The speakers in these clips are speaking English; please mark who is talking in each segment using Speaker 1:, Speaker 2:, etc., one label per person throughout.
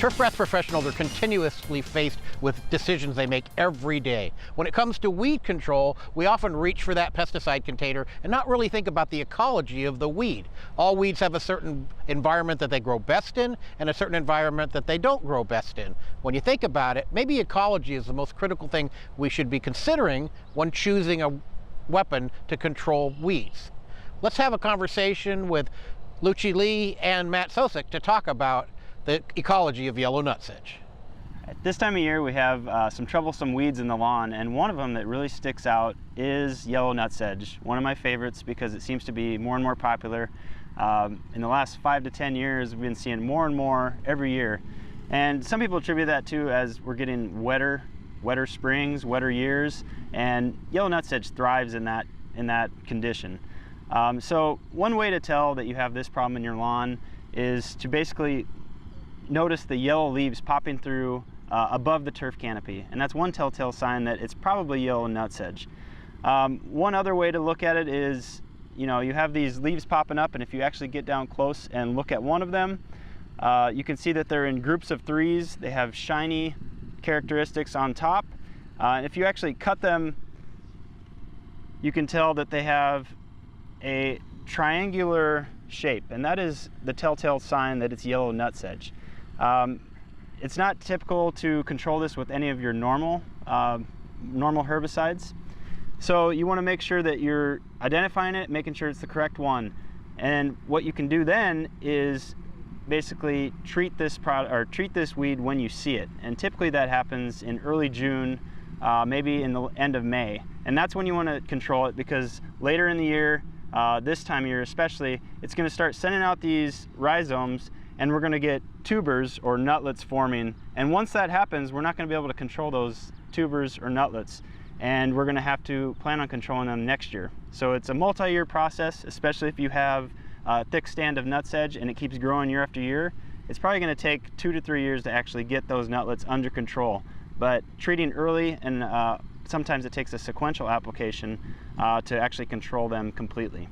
Speaker 1: Turf grass professionals are continuously faced with decisions they make every day. When it comes to weed control, we often reach for that pesticide container and not really think about the ecology of the weed. All weeds have a certain environment that they grow best in and a certain environment that they don't grow best in. When you think about it, maybe ecology is the most critical thing we should be considering when choosing a weapon to control weeds. Let's have a conversation with Luci Lee and Matt Sosek to talk about the ecology of yellow nutsedge.
Speaker 2: At this time of year, we have some troublesome weeds in the lawn, and one of them that really sticks out is yellow nutsedge. One of my favorites because it seems to be more and more popular. In the last 5 to 10 years, we've been seeing more and more every year. And some people attribute that to as we're getting wetter springs, wetter years, and yellow nutsedge thrives in that condition. So one way to tell that you have this problem in your lawn is to basically notice the yellow leaves popping through above the turf canopy, and that's one telltale sign that it's probably yellow nutsedge. One other way to look at it is, you have these leaves popping up, and if you actually get down close and look at one of them, you can see that they're in groups of 3s. They have shiny characteristics on top. And if you actually cut them, you can tell that they have a triangular shape, and that is the telltale sign that it's yellow nutsedge. It's not typical to control this with any of your normal herbicides. So you want to make sure that you're identifying it, making sure it's the correct one. And what you can do then is basically treat this weed when you see it. And typically that happens in early June, maybe in the end of May. And that's when you want to control it, because later in the year, this time of year especially, it's going to start sending out these rhizomes, and we're going to get tubers or nutlets forming. And once that happens, we're not going to be able to control those tubers or nutlets, and we're going to have to plan on controlling them next year. So it's a multi-year process, especially if you have a thick stand of nutsedge and it keeps growing year after year. It's probably going to take 2 to 3 years to actually get those nutlets under control. But treating early, and sometimes it takes a sequential application to actually control them completely.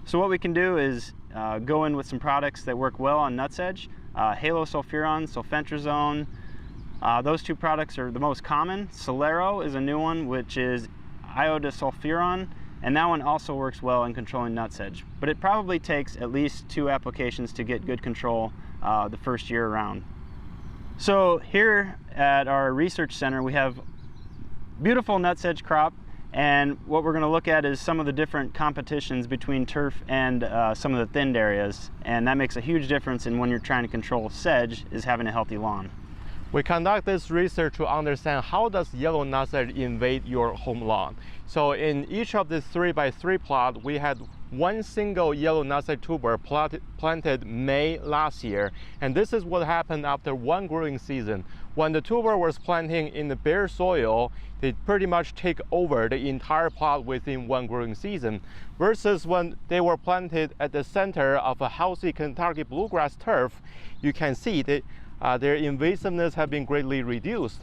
Speaker 2: So what we can do is go in with some products that work well on nutsedge. Halosulfuron, sulfentrazone, those 2 products are the most common. Solero is a new one, which is iodosulfuron, and that one also works well in controlling nutsedge. But it probably takes at least 2 applications to get good control the first year around. So here at our research center, we have beautiful nutsedge crop, and what we're going to look at is some of the different competitions between turf and some of the thinned areas, and that makes a huge difference in when you're trying to control sedge, is having a healthy lawn.
Speaker 3: We conduct this research to understand how does yellow nutsedge invade your home lawn. So in each of the 3x3 plot, we had one single yellow nutsedge tuber planted May last year, and this is what happened after one growing season. When the tuber was planting in the bare soil, they pretty much take over the entire plot within one growing season, versus when they were planted at the center of a healthy Kentucky bluegrass turf, you can see that their invasiveness have been greatly reduced.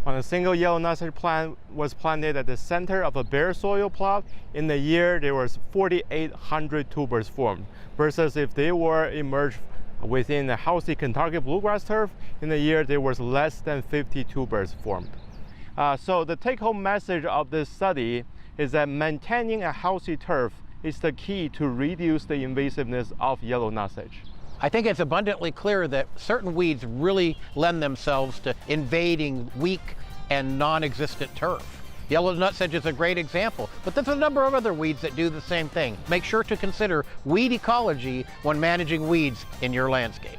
Speaker 3: When a single yellow nutsedge plant was planted at the center of a bare soil plot, in a year there was 4,800 tubers formed, versus if they were emerged within a healthy Kentucky bluegrass turf, in a year there was less than 50 tubers formed. So the take-home message of this study is that maintaining a healthy turf is the key to reduce the invasiveness of yellow nutsedge.
Speaker 1: I think it's abundantly clear that certain weeds really lend themselves to invading weak and non-existent turf. Yellow nutsedge is a great example, but there's a number of other weeds that do the same thing. Make sure to consider weed ecology when managing weeds in your landscape.